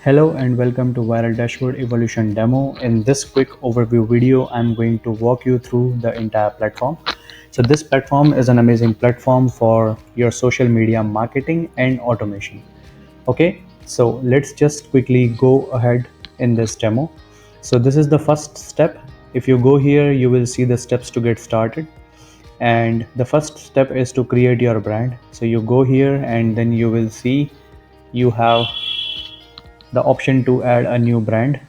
Hello and welcome to Viral Dashboard Evolution Demo. In this quick overview video, I'm going to walk you through the entire platform. So this platform is an amazing platform for your social media marketing and automation. Okay, so let's just quickly go ahead in this demo. So this is the first step. If you go here, you will see the steps to get started. And the first step is to create your brand. So you go here and then you will see you have the option to add a new brand.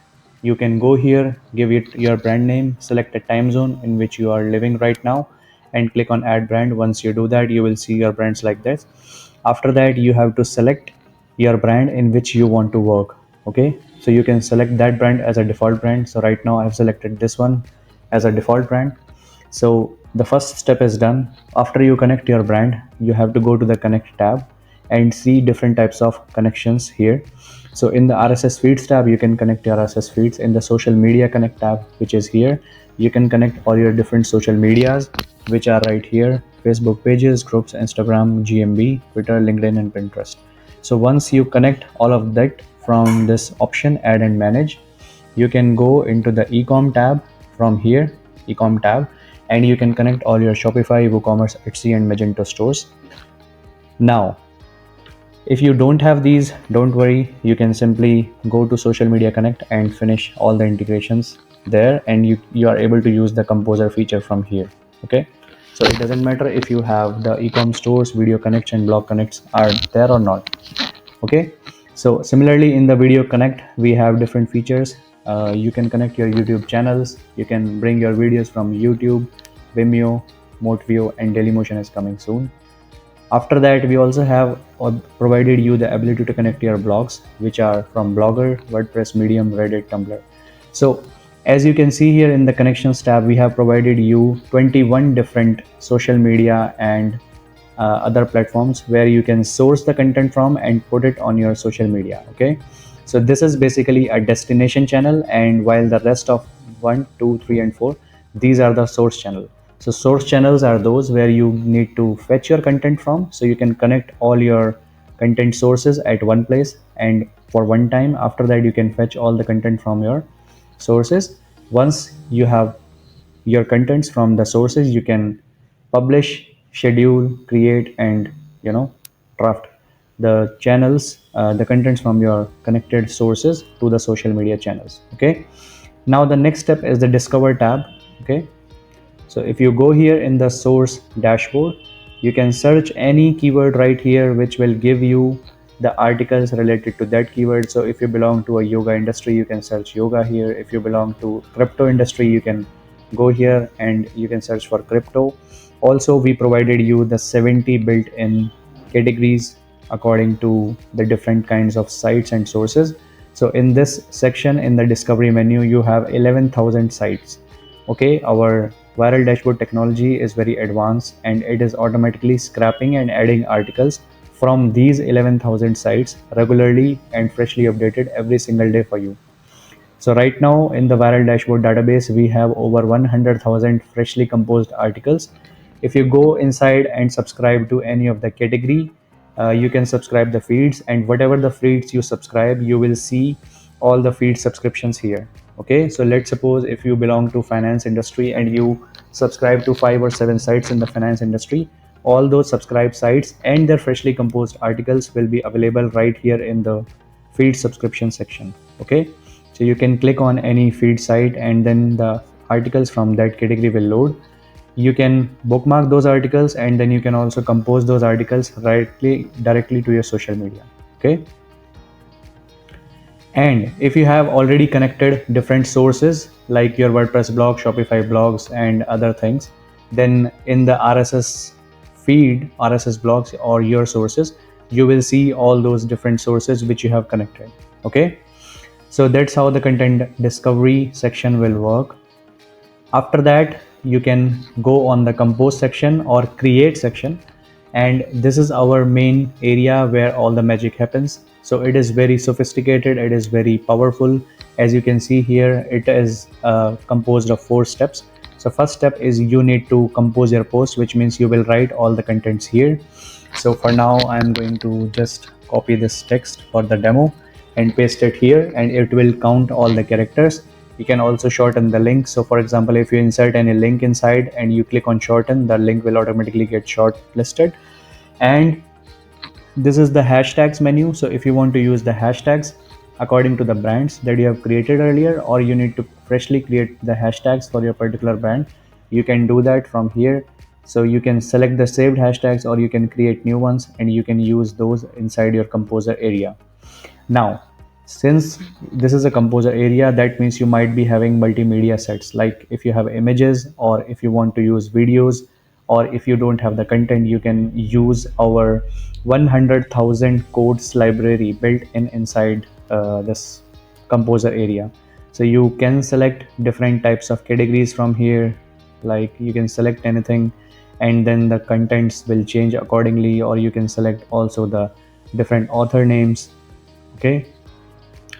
You can go here, give it your brand name, select a time zone in which you are living right now, and click on add brand. Once you do that, you will see your brands like this. After that, you have to select your brand in which you want to work. Okay, so you can select that brand as a default brand. So right now I've selected this one as a default brand. So the first step is done. After you connect your brand, you have to go to the connect tab and see different types of connections here. So in the RSS feeds tab, you can connect your RSS feeds. In the social media connect tab, which is here, you can connect all your different social medias, which are right here: Facebook pages, groups, Instagram, GMB, Twitter, LinkedIn, and Pinterest. So once you connect all of that from this option, add and manage, you can go into the ecom tab from here, ecom tab, and you can connect all your Shopify, WooCommerce, Etsy, and Magento stores. Now, if you don't have these, don't worry, you can simply go to social media connect and finish all the integrations there, and you are able to use the composer feature from here. Okay, so it doesn't matter if you have the ecom stores, video connects, and blog connects are there or not. Okay, so similarly in the video connect, we have different features. You can connect your YouTube channels, you can bring your videos from YouTube, Vimeo, MoTview, and Dailymotion is coming soon. After that, we also have provided you the ability to connect your blogs, which are from Blogger, WordPress, Medium, Reddit, Tumblr. So as you can see here in the connections tab, we have provided you 21 different social media and other platforms where you can source the content from and put it on your social media. Okay, so this is basically a destination channel, and while the rest of 1, 2, 3, and 4, these are the source channel. So source channels are those where you need to fetch your content from, so you can connect all your content sources at one place and for one time. After that, you can fetch all the content from your sources. Once you have your contents from the sources, you can publish, schedule, create, and draft the channels, the contents from your connected sources to the social media channels. Okay, now the next step is the discover tab. Okay, so if you go here in the source dashboard, you can search any keyword right here, which will give you the articles related to that keyword. So if you belong to a yoga industry, you can search yoga here. If you belong to crypto industry, you can go here and you can search for crypto. Also, we provided you the 70 built-in categories according to the different kinds of sites and sources. So in this section, in the discovery menu, you have 11,000 sites. Okay, our viral dashboard technology is very advanced, and it is automatically scrapping and adding articles from these 11,000 sites regularly and freshly updated every single day for you. So right now in the viral dashboard database, we have over 100,000 freshly composed articles. If you go inside and subscribe to any of the category, you can subscribe the feeds, and whatever the feeds you subscribe, you will see all the feed subscriptions here. Okay, so let's suppose if you belong to finance industry and you subscribe to 5 or 7 sites in the finance industry, all those subscribed sites and their freshly composed articles will be available right here in the feed subscription section. Okay, so you can click on any feed site and then the articles from that category will load. You can bookmark those articles, and then you can also compose those articles directly to your social media. Okay, and if you have already connected different sources like your WordPress blog, Shopify blogs, and other things, then in the RSS feed, RSS blogs, or your sources, you will see all those different sources which you have connected. Okay, so that's how the content discovery section will work. After that, you can go on the compose section or create section, and this is our main area where all the magic happens. So it is very sophisticated, it is very powerful. As you can see here, it is composed of 4 steps. So first step is you need to compose your post, which means you will write all the contents here. So for now, I'm going to just copy this text for the demo, and paste it here, and it will count all the characters. You can also shorten the link. So for example, if you insert any link inside and you click on shorten, the link will automatically get shortlisted. And this is the hashtags menu. So if you want to use the hashtags according to the brands that you have created earlier, or you need to freshly create the hashtags for your particular brand, you can do that from here. So you can select the saved hashtags, or you can create new ones, and you can use those inside your composer area. Now, since this is a composer area, that means you might be having multimedia sets. Like if you have images, or if you want to use videos, or if you don't have the content, you can use our 100,000 codes library built in inside this composer area. So you can select different types of categories from here. Like you can select anything, and then the contents will change accordingly, or you can select also the different author names. Okay,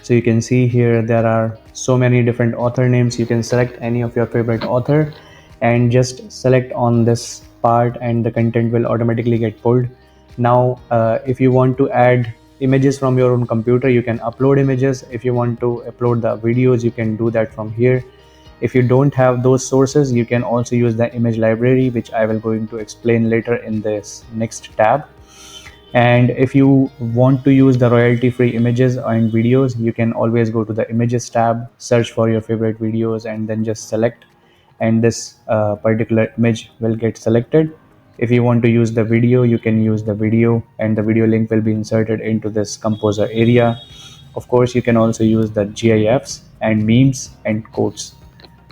so you can see here there are so many different author names. You can select any of your favorite author and just select on this part, and the content will automatically get pulled. Now if you want to add images from your own computer, you can upload images. If you want to upload the videos, you can do that from here. If you don't have those sources, you can also use the image library, which I will going to explain later in this next tab. And if you want to use the royalty free images and videos, you can always go to the images tab, search for your favorite videos, and then just select, and this particular image will get selected. If you want to use the video, you can use the video, and the video link will be inserted into this composer area. Of course, you can also use the gifs and memes and quotes.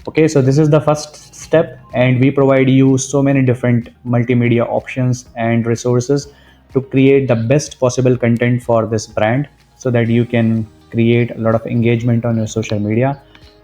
Okay, so this is the first step, and we provide you so many different multimedia options and resources to create the best possible content for this brand, so that you can create a lot of engagement on your social media.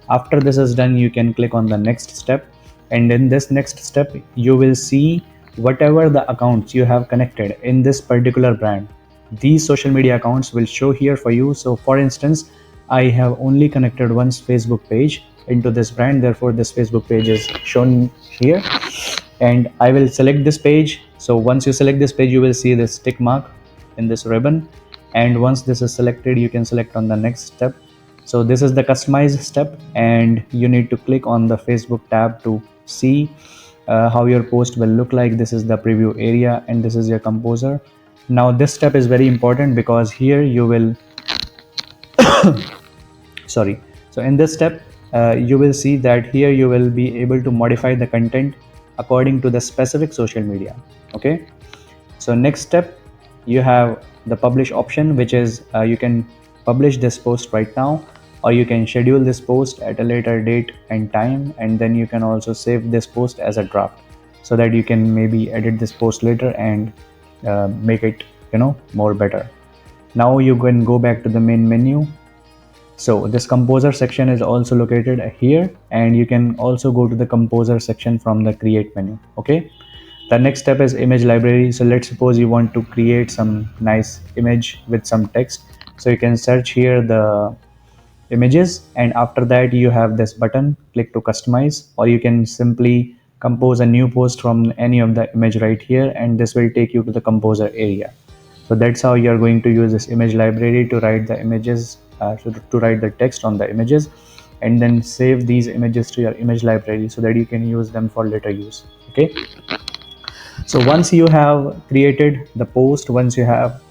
After this is done, you can click on the next step, and in this next step you will see whatever the accounts you have connected in this particular brand. These social media accounts will show here for you. So for instance, I have only connected one Facebook page into this brand, therefore this Facebook page is shown here, and I will select this page. So once you select this page, you will see this tick mark in this ribbon, and once this is selected, you can select on the next step. So this is the customize step, and you need to click on the Facebook tab to see how your post will look like. This is the preview area, and this is your composer. Now this step is very important, because here you will sorry, so in this step you will see that here you will be able to modify the content according to the specific social media. Okay, so next step, you have the publish option, which is you can publish this post right now, or you can schedule this post at a later date and time, and then you can also save this post as a draft, so that you can maybe edit this post later and make it more better. Now you can go back to the main menu. So this composer section is also located here, and you can also go to the composer section from the create menu. Okay, the next step is image library. So let's suppose you want to create some nice image with some text. So you can search here the images, and after that you have this button, click to customize, or you can simply compose a new post from any of the image right here, and this will take you to the composer area. So that's how you're going to use this image library to write the images, to write the text on the images, and then save these images to your image library, so that you can use them for later use. Okay, so once you have created the post, once you have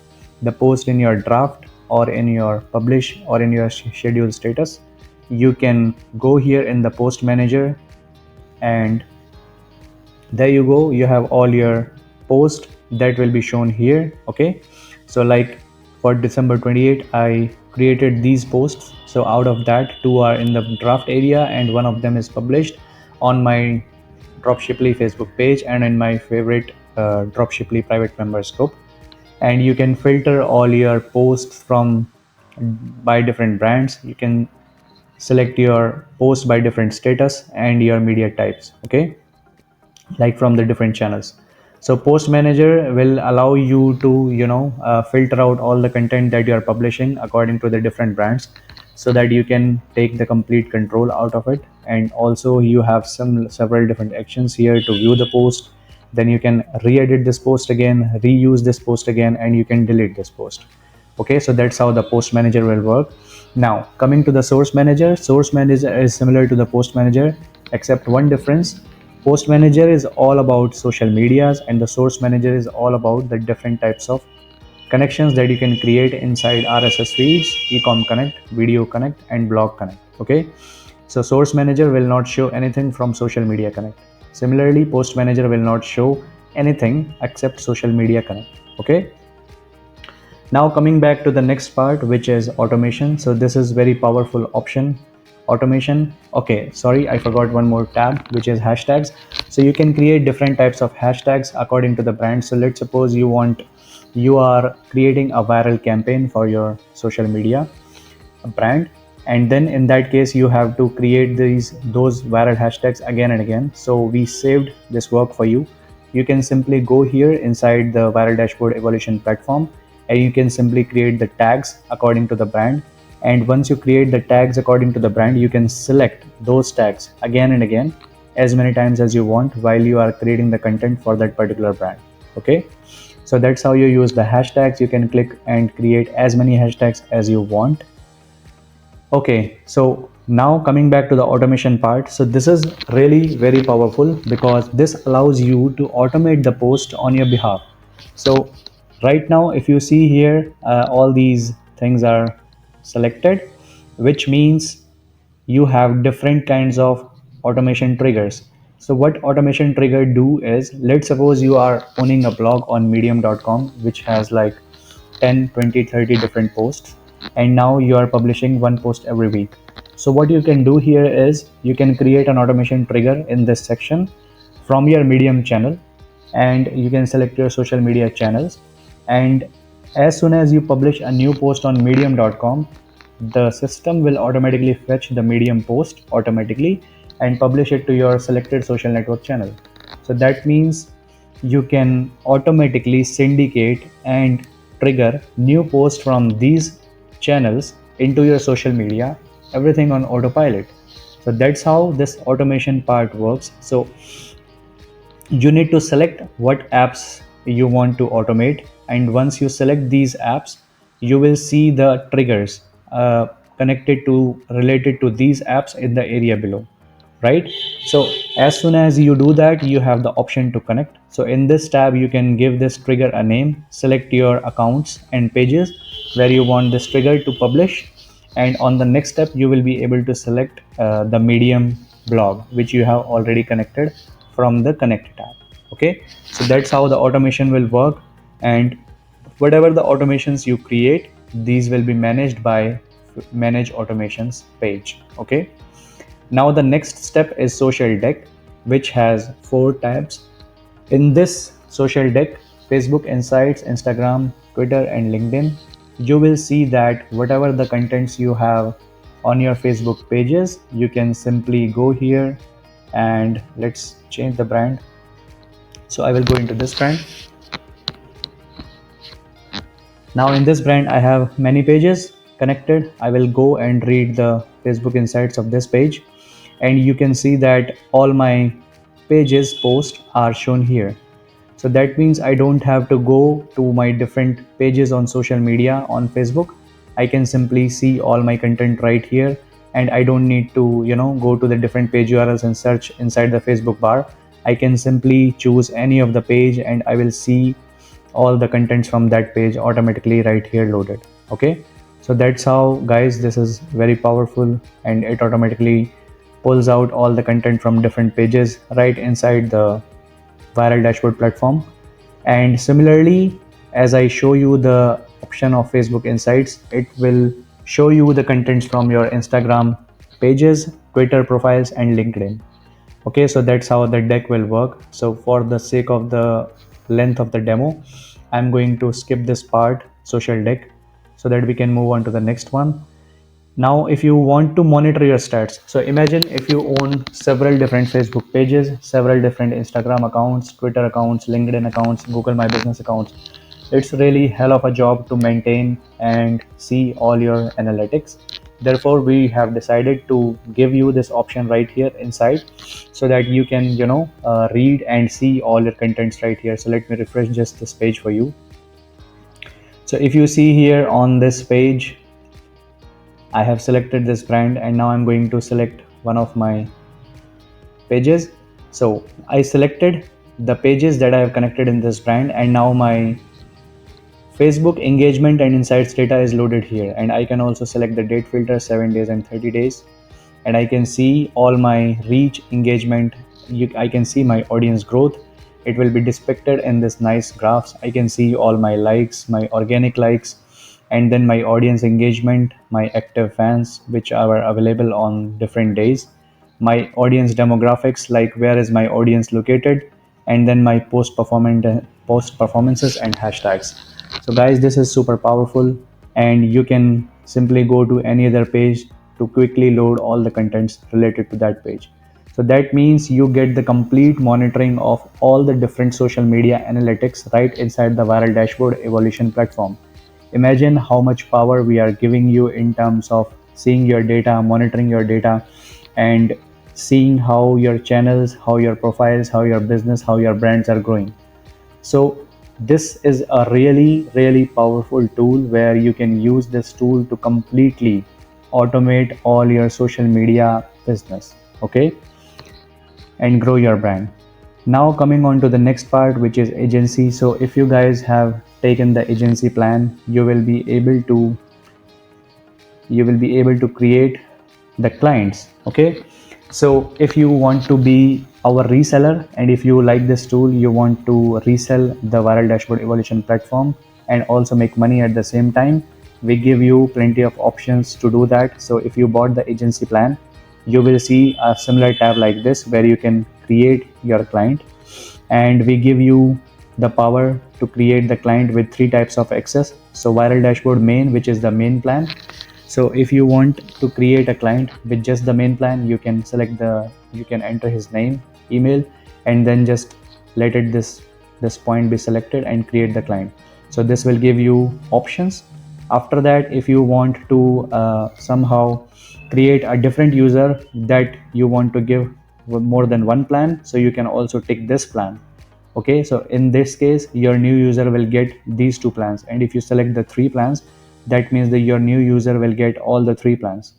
the post in your draft, or in your publish, or in your schedule status, you can go here in the post manager, and there you go, you have all your post that will be shown here. Okay, so like for December 28, I created these posts. So out of that, two are in the draft area, and one of them is published on my Dropshiply Facebook page and in my favorite Dropshiply private members group. And you can filter all your posts from by different brands. You can select your post by different status and your media types. Okay, like from the different channels. So post manager will allow you to filter out all the content that you are publishing according to the different brands, so that you can take the complete control out of it. And also you have several different actions here to view the post. Then you can re-edit this post again, reuse this post again, and you can delete this post. Okay, so that's how the post manager will work. Now coming to the source manager is similar to the post manager, except one difference. Post manager is all about social medias and the source manager is all about the different types of connections that you can create inside RSS feeds, ecom connect, video connect, and blog connect. Okay, so source manager will not show anything from social media connect. Similarly, post manager will not show anything except social media connect. Okay, now coming back to the next part, which is automation. So this is very powerful option, automation. Okay, sorry, I forgot one more tab, which is hashtags. So you can create different types of hashtags according to the brand. So let's suppose you are creating a viral campaign for your social media brand, and then in that case you have to create those viral hashtags again and again. So we saved this work for you. You can simply go here inside the viral dashboard evolution platform, and you can simply create the tags according to the brand. And once you create the tags according to the brand, you can select those tags again and again as many times as you want while you are creating the content for that particular brand. Okay, so that's how you use the hashtags. You can click and create as many hashtags as you want. Okay, so now coming back to the automation part. So this is really very powerful because this allows you to automate the post on your behalf. So right now, if you see here, all these things are selected, which means you have different kinds of automation triggers. So what automation trigger do is, let's suppose you are owning a blog on medium.com, which has like 10, 20, 30 different posts, and now you are publishing one post every week. So what you can do here is you can create an automation trigger in this section from your medium channel, and you can select your social media channels. And as soon as you publish a new post on medium.com, the system will automatically fetch the medium post automatically and publish it to your selected social network channel. So that means you can automatically syndicate and trigger new posts from these channels into your social media, everything on autopilot. So that's how this automation part works. So you need to select what apps you want to automate, and once you select these apps, you will see the triggers connected to related to these apps in the area below, right? So as soon as you do that, you have the option to connect. So in this tab, you can give this trigger a name, select your accounts and pages where you want this trigger to publish, and on the next step you will be able to select the medium blog which you have already connected from the connect tab. Okay, so that's how the automation will work, and whatever the automations you create, these will be managed by manage automations page. Okay, now the next step is social deck, which has 4 tabs. In this social deck, Facebook Insights, Instagram, Twitter, and LinkedIn, you will see that whatever the contents you have on your Facebook pages, you can simply go here and let's change the brand. So I will go into this brand. Now in this brand, I have many pages connected. I will go and read the Facebook Insights of this page, and you can see that all my pages posts are shown here. So that means I don't have to go to my different pages on social media on Facebook. I can simply see all my content right here, and I don't need to, go to the different page URLs and search inside the Facebook bar. I can simply choose any of the page and I will see all the contents from that page automatically right here loaded. Okay, so that's how, guys, this is very powerful, and it automatically pulls out all the content from different pages right inside the viral dashboard platform. And similarly, as I show you the option of Facebook Insights, it will show you the contents from your Instagram pages, Twitter profiles, and LinkedIn. Okay, so that's how the deck will work. So for the sake of the length of the demo, I'm going to skip this part, social deck, so that we can move on to the next one. Now, if you want to monitor your stats, so imagine if you own several different Facebook pages, several different Instagram accounts, Twitter accounts, LinkedIn accounts, Google My Business accounts. It's really hell of a job to maintain and see all your analytics. Therefore, we have decided to give you this option right here inside, so that you can, read and see all your contents right here. So let me refresh just this page for you. So if you see here on this page, I have selected this brand, and now I'm going to select one of my pages. So I selected the pages that I have connected in this brand, and now my Facebook engagement and insights data is loaded here, and I can also select the date filter 7 days and 30 days, and I can see all my reach engagement. I can see my audience growth. It will be depicted in this nice graphs. I can see all my likes, my organic likes, and then my audience engagement, my active fans which are available on different days, my audience demographics, like where is my audience located, and then my post performances and hashtags. So guys, this is super powerful, and you can simply go to any other page to quickly load all the contents related to that page. So that means you get the complete monitoring of all the different social media analytics right inside the viral dashboard evolution platform. Imagine how much power we are giving you in terms of seeing your data, monitoring your data, and seeing how your channels, how your profiles, how your business, how your brands are growing. So this is a really, really powerful tool where you can use this tool to completely automate all your social media business, okay, and grow your brand. Now coming on to the next part, which is agency. So if you guys have taken the agency plan, you will be able to create the clients, okay. So if you want to be our reseller, and if you like this tool, you want to resell the viral dashboard evolution platform and also make money at the same time, we give you plenty of options to do that. So if you bought the agency plan, you will see a similar tab like this where you can create your client, and we give you the power to create the client with three types of access. So viral dashboard main, which is the main plan. So if you want to create a client with just the main plan, you can enter his name, email, and then just let it this point be selected and create the client. So this will give you options. After that, if you want to somehow create a different user that you want to give more than one plan, so you can also tick this plan, okay. So in this case, your new user will get these two plans, and if you select the three plans, that means that your new user will get all the three plans.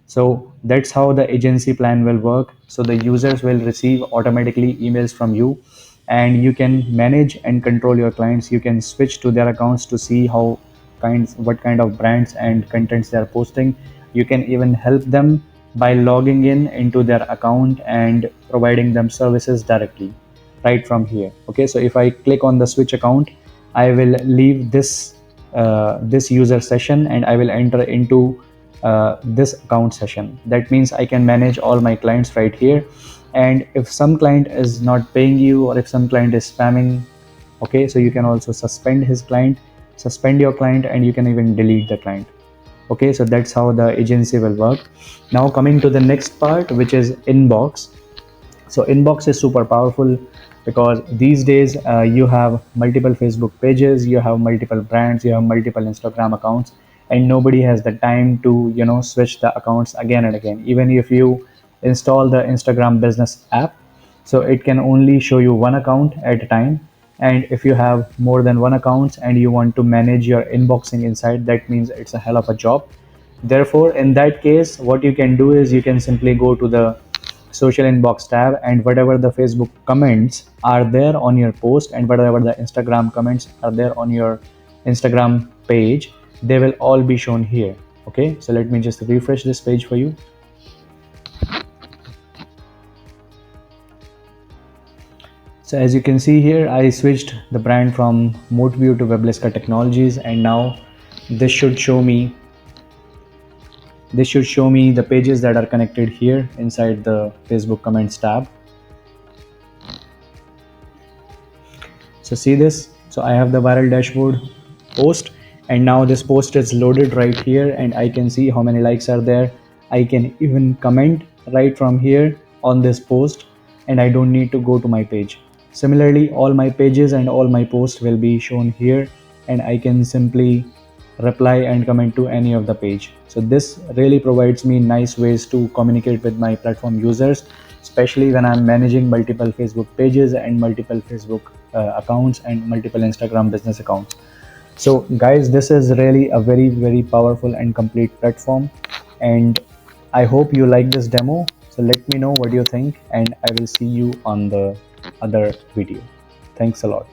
So that's how the agency plan will work. So the users will receive automatically emails from you, and you can manage and control your clients. You can switch to their accounts to see what kind of brands and contents they are posting. You can even help them by logging in into their account and providing them services directly right from here, okay. So if I click on the switch account, I will leave this user session, and I will enter into this account session. That means I can manage all my clients right here. And if some client is not paying you, or if some client is spamming, okay, so you can also suspend your client, and you can even delete the client, okay. So that's how the agency will work. Now coming to the next part, which is inbox. So inbox is super powerful because these days you have multiple Facebook pages, you have multiple brands, you have multiple Instagram accounts, and nobody has the time to switch the accounts again and again. Even if you install the Instagram business app, so it can only show you one account at a time. And if you have more than one account and you want to manage your inboxing inside, that means it's a hell of a job. Therefore, in that case, what you can do is you can simply go to the social inbox tab, and whatever the Facebook comments are there on your post, and whatever the Instagram comments are there on your Instagram page, they will all be shown here, okay. So let me just refresh this page for you. So as you can see here, I switched the brand from MeiReview to Weblisca Technologies, and now this should show me the pages that are connected here inside the Facebook comments tab. So see this. So I have the viral dashboard post, and now this post is loaded right here, and I can see how many likes are there. I can even comment right from here on this post, and I don't need to go to my page. Similarly, all my pages and all my posts will be shown here, and I can simply reply and comment to any of the page. So this really provides me nice ways to communicate with my platform users, especially when I'm managing multiple Facebook pages and multiple Facebook accounts and multiple Instagram business accounts. So guys, this is really a very powerful and complete platform, and I hope you like this demo. So let me know what you think, and I will see you on the other video. Thanks a lot.